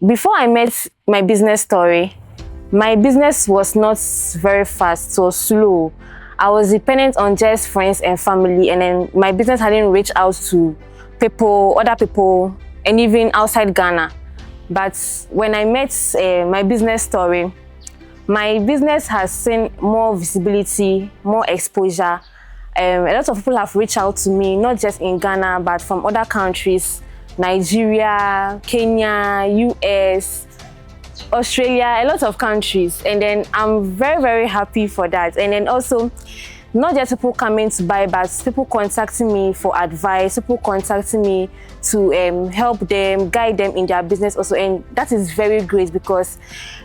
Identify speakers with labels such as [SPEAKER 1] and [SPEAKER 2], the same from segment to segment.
[SPEAKER 1] Before I met my business story, my business was not very fast or slow. I was dependent on just friends and family, and then my business hadn't reached out to people, other people, and even outside Ghana. But when I met my business story, my business has seen more visibility, more exposure. A lot of people have reached out to me, not just in Ghana, but from other countries, Nigeria, Kenya, US, Australia, a lot of countries. And then I'm very, very happy for that. And then also, not just people coming to buy, but people contacting me for advice, people contacting me to help them, guide them in their business also. And that is very great because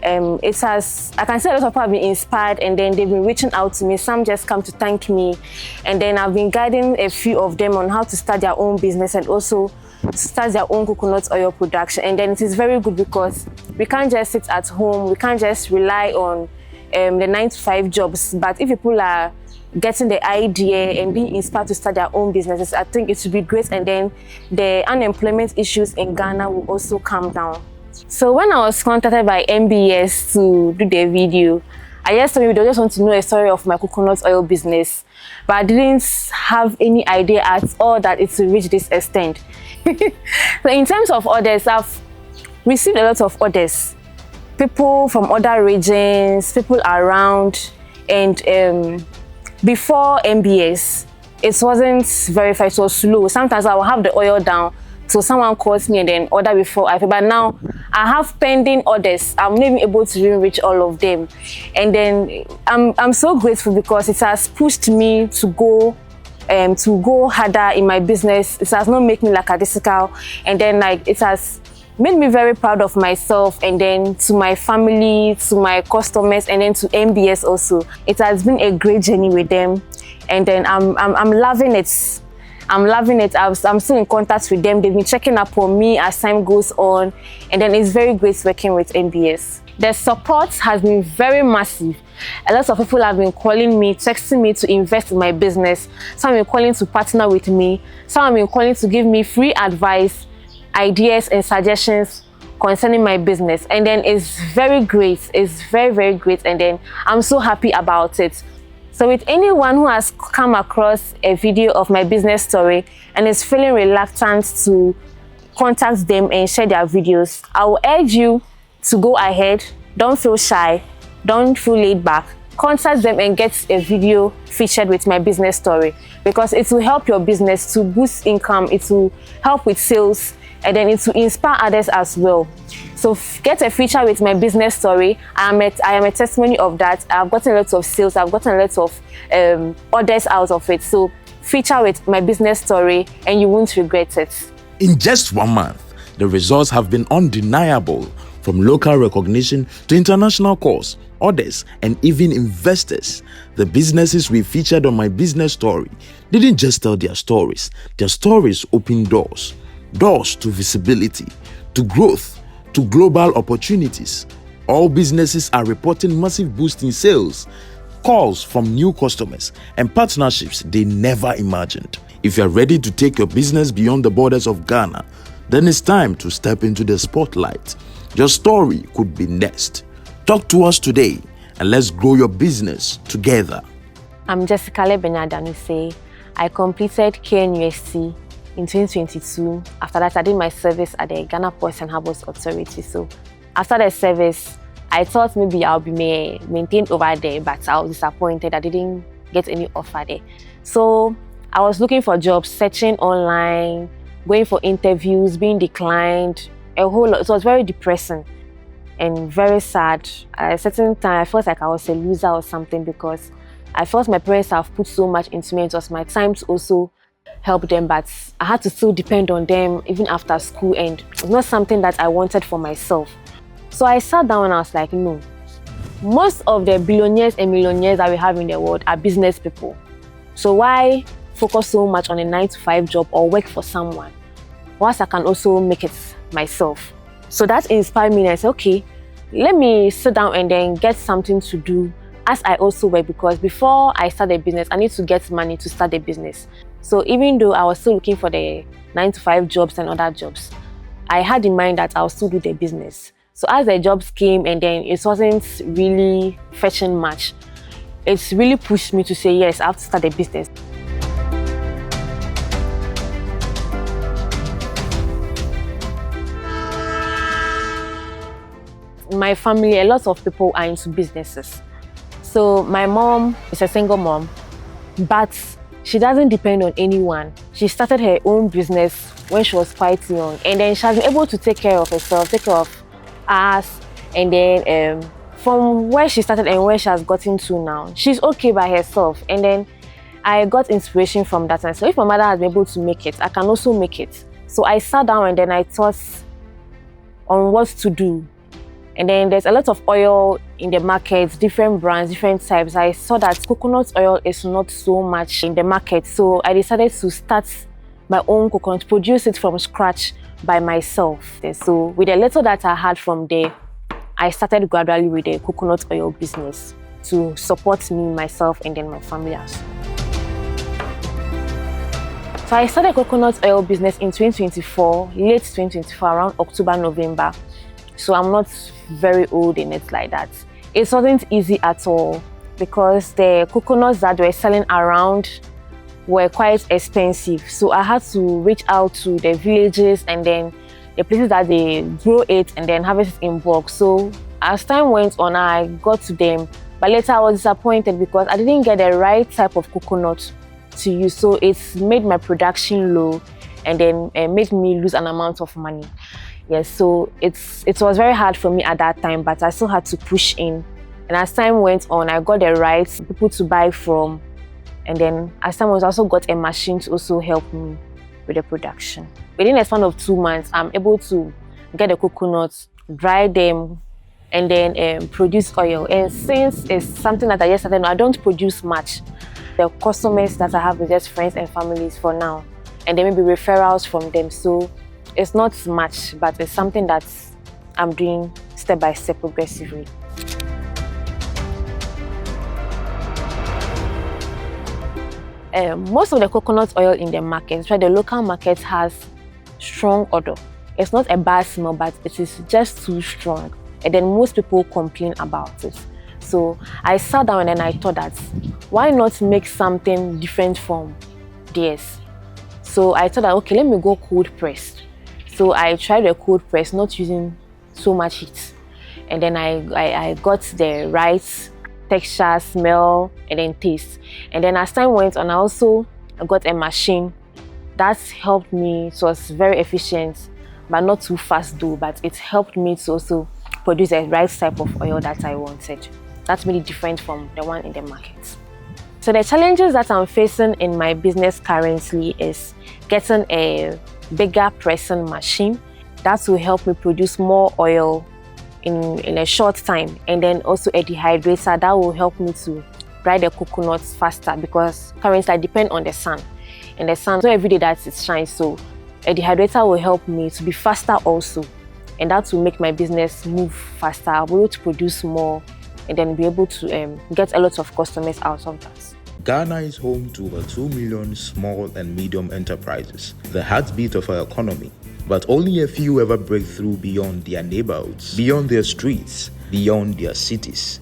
[SPEAKER 1] it has, I can say a lot of people have been inspired, and then they've been reaching out to me. Some just come to thank me. And then I've been guiding a few of them on how to start their own business and also start their own coconut oil production. And then it is very good because we can't just sit at home, we can't just rely on the 9-to-5 jobs. But if people are getting the idea and being inspired to start their own businesses, I think it would be great, and then the unemployment issues in Ghana will also come down. So when I was contacted by MBS to do the video, I just thought they just want to know a story of my coconut oil business, but I didn't have any idea at all that it will reach this extent. So in terms of orders, I've received a lot of orders. People from other regions, people around, and before MBS, it wasn't verified, so slow. Sometimes I will have the oil down, so someone calls me and then order before I pay. But now I have pending orders. I'm not even able to even reach all of them. And then I'm so grateful because it has pushed me to go harder in my business. It has not made me lackadaisical, and then like it has made me very proud of myself, and then to my family, to my customers, and then to MBS also. It has been a great journey with them, and then I'm loving it. I'm loving it. I'm still in contact with them. They've been checking up on me as time goes on, and then it's very great working with MBS. The support has been very massive. A lot of people have been calling me, texting me to invest in my business. Some have been calling to partner with me. Some have been calling to give me free advice, ideas and suggestions concerning my business. And then it's very great. It's very, very great. And then I'm so happy about it. So with anyone who has come across a video of my business story and is feeling reluctant to contact them and share their videos, I will urge you to go ahead. Don't feel shy. Don't feel laid back. Contact them and get a video featured with my business story, because it will help your business to boost income. It will help with sales, and then it will inspire others as well. So get a feature with my business story. I am a testimony of that. I've gotten lots of sales. I've gotten lots of orders out of it. So feature with my business story and you won't regret it.
[SPEAKER 2] In just 1 month, the results have been undeniable, from local recognition to international calls, orders, and even investors. The businesses we featured on my business story didn't just tell their stories opened doors. Doors to visibility, to growth, to global opportunities. All businesses are reporting massive boost in sales, calls from new customers, and partnerships they never imagined. If you're ready to take your business beyond the borders of Ghana, then it's time to step into the spotlight. Your story could be next. Talk to us today and let's grow your business together.
[SPEAKER 1] I'm Jessica Lebenyadanuse. I completed KNUST in 2022. After that, I did my service at the Ghana Ports and Harbours Authority. So after the service, I thought maybe I'll be maintained over there, but I was disappointed. I didn't get any offer there. So I was looking for jobs, searching online, going for interviews, being declined, a whole lot. It was very depressing and very sad. At a certain time, I felt like I was a loser or something, because I felt my parents have put so much into me. It was my time to also help them, but I had to still depend on them even after school, and it was not something that I wanted for myself. So I sat down and I was like, no. Most of the billionaires and millionaires that we have in the world are business people. So why focus so much on a 9-to-5 job or work for someone, whilst I can also make it myself? So that inspired me, and I said, okay, let me sit down and then get something to do as I also work, because before I start a business, I need to get money to start a business. So even though I was still looking for the 9-to-5 jobs and other jobs, I had in mind that I'll still do the business. So as the jobs came and then it wasn't really fetching much, it's really pushed me to say, yes, I have to start a business. In my family, a lot of people are into businesses. So my mom is a single mom, but she doesn't depend on anyone. She started her own business when she was quite young, and then she has been able to take care of herself, take care of us, and then from where she started and where she has gotten to now, she's okay by herself. And then I got inspiration from that. And so if my mother has been able to make it, I can also make it. So I sat down and then I thought on what to do. And then there's a lot of oil in the market, different brands, different types. I saw that coconut oil is not so much in the market. So I decided to start my own coconut, produce it from scratch by myself. So with the little that I had from there, I started gradually with the coconut oil business to support me, myself, and then my family as well. So I started coconut oil business in 2024, late 2024, around October, November. So I'm not very old in it like that. It wasn't easy at all because the coconuts that were selling around were quite expensive. So I had to reach out to the villages and then the places that they grow it and then harvest it in bulk. So as time went on, I got to them, but later I was disappointed because I didn't get the right type of coconut to use. So it's made my production low and then made me lose an amount of money. Yes, so it was very hard for me at that time, but I still had to push in. And as time went on, I got the right people to buy from. And then as time went, I also got a machine to also help me with the production. Within a span of 2 months, I'm able to get the coconuts, dry them, and then produce oil. And since it's something that I just started, I don't produce much. The customers that I have are just friends and families for now. And there may be referrals from them. So it's not much, but it's something that I'm doing step by step progressively. Most of the coconut oil in the market, the local market has strong odor. It's not a bad smell, but it is just too strong. And then most people complain about it. So I sat down and I thought that why not make something different from theirs? So I thought that, okay, let me go cold pressed. So I tried the cold press, not using so much heat. And then I got the right texture, smell, and then taste. And then as time went on, I also got a machine that helped me. It was very efficient, but not too fast though, but it helped me to also produce the right type of oil that I wanted. That's really different from the one in the market. So the challenges that I'm facing in my business currently is getting a bigger pressing machine that will help me produce more oil in a short time, and then also a dehydrator that will help me to dry the coconuts faster because currently I depend on the sun, and the sun, so every day that it shines. So a dehydrator will help me to be faster also, and that will make my business move faster. I'll be able to produce more and then be able to get a lot of customers out of that.
[SPEAKER 2] Ghana is home to over 2 million small and medium enterprises, the heartbeat of our economy. But only a few ever break through beyond their neighborhoods, beyond their streets, beyond their cities.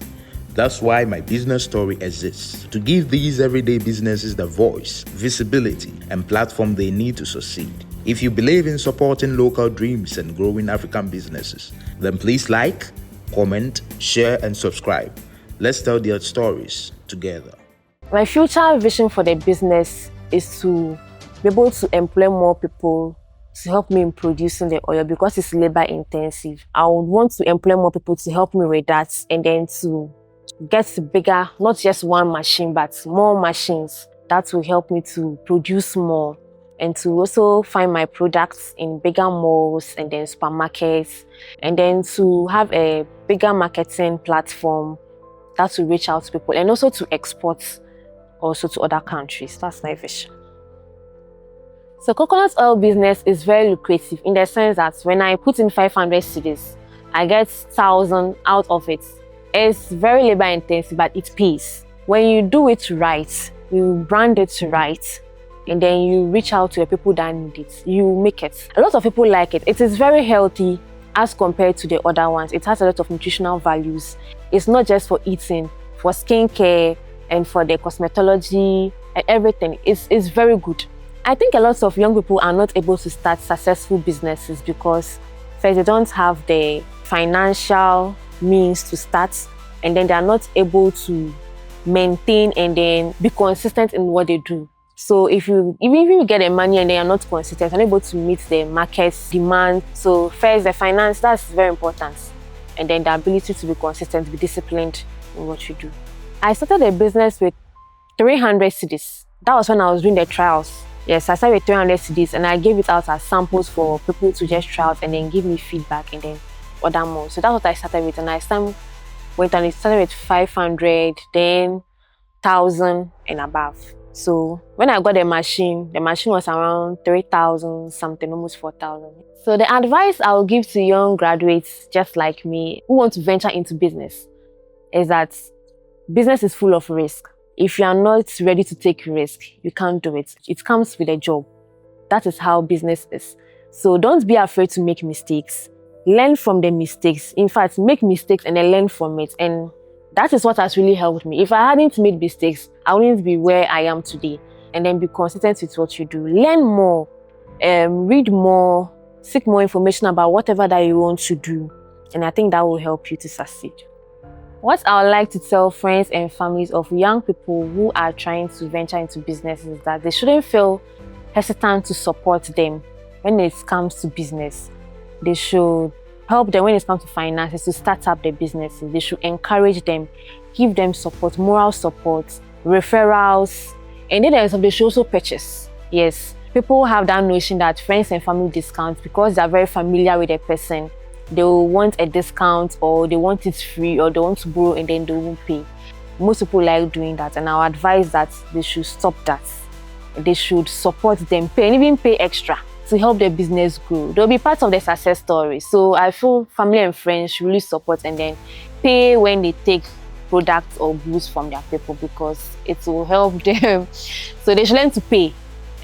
[SPEAKER 2] That's why my business story exists, to give these everyday businesses the voice, visibility, and platform they need to succeed. If you believe in supporting local dreams and growing African businesses, then please like, comment, share, and subscribe. Let's tell their stories together.
[SPEAKER 1] My future vision for the business is to be able to employ more people to help me in producing the oil because it's labor intensive. I would want to employ more people to help me with that and then to get bigger, not just one machine, but more machines that will help me to produce more and to also find my products in bigger malls and then supermarkets, and then to have a bigger marketing platform that will reach out to people and also to export also to other countries. That's my vision. So coconut oil business is very lucrative in the sense that when I put in 500 cedis, I get 1,000 out of it. It's very labor intensive, but it pays. When you do it right, you brand it right, and then you reach out to the people that need it. You make it. A lot of people like it. It is very healthy as compared to the other ones. It has a lot of nutritional values. It's not just for eating, for skincare and for the cosmetology and everything. It's very good. I think a lot of young people are not able to start successful businesses because first, they don't have the financial means to start, and then they are not able to maintain and then be consistent in what they do. So even if you get the money and they are not consistent, unable to meet the market's demand. So first, the finance, that's very important. And then the ability to be consistent, be disciplined in what you do. I started a business with 300 CDs. That was when I was doing the trials. Yes, I started with 300 CDs and I gave it out as samples for people to just try out and then give me feedback and then order more. So that's what I started with, and I started with 500, then 1,000 and above. So when I got the machine was around 3,000 something, almost 4,000. So the advice I will give to young graduates just like me who want to venture into business is that business is full of risk. If you are not ready to take risk, you can't do it. It comes with a job. That is how business is. So don't be afraid to make mistakes. Learn from the mistakes. In fact, make mistakes and then learn from it. And that is what has really helped me. If I hadn't made mistakes, I wouldn't be where I am today. And then be consistent with what you do. Learn more, read more, seek more information about whatever that you want to do. And I think that will help you to succeed. What I would like to tell friends and families of young people who are trying to venture into business is that they shouldn't feel hesitant to support them when it comes to business. They should help them when it comes to finances to start up their businesses. They should encourage them, give them support, moral support, referrals, and then they should also purchase. Yes, people have that notion that friends and family discounts because they are very familiar with a person. They will want a discount, or they want it free, or they want to borrow and then they won't pay. Most people like doing that, and I would advise that they should stop that. They should support them, pay, and even pay extra to help their business grow. They'll be part of the success story. So I feel family and friends should really support and then pay when they take products or goods from their people, because it will help them. So they should learn to pay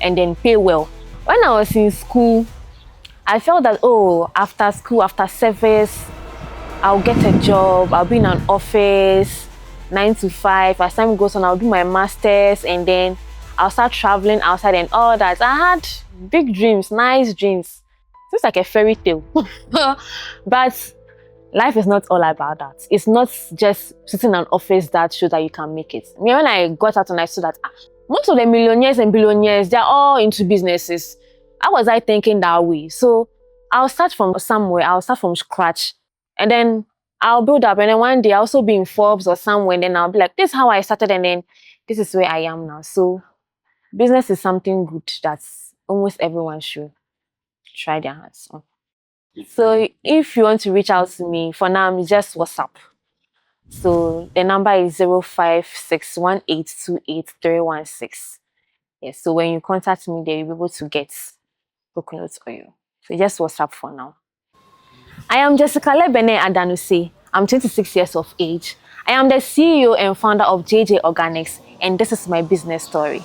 [SPEAKER 1] and then pay well. When I was in school, I felt that, after school, after service, I'll get a job, I'll be in an office, 9 to 5. As time goes on, I'll do my master's, and then I'll start traveling outside and all that. I had big dreams, nice dreams. It's like a fairy tale. But life is not all about that. It's not just sitting in an office that shows that you can make it. When I got out and I saw that most of the millionaires and billionaires, they're all into businesses. How was I thinking that way? So I'll start from somewhere, I'll start from scratch, and then I'll build up, and then one day I'll also be in Forbes or somewhere, and then I'll be like, this is how I started, and then this is where I am now. So business is something good that almost everyone should try their hands on. So if you want to reach out to me, for now, it's just WhatsApp. So the number is 05618288316. Yes, so when you contact me, they'll be able to get coconut oil. So just WhatsApp for now. I am Jessica Lebene Adanuse. I'm 26 years of age. I am the CEO and founder of JJ Organics, and this is my business story.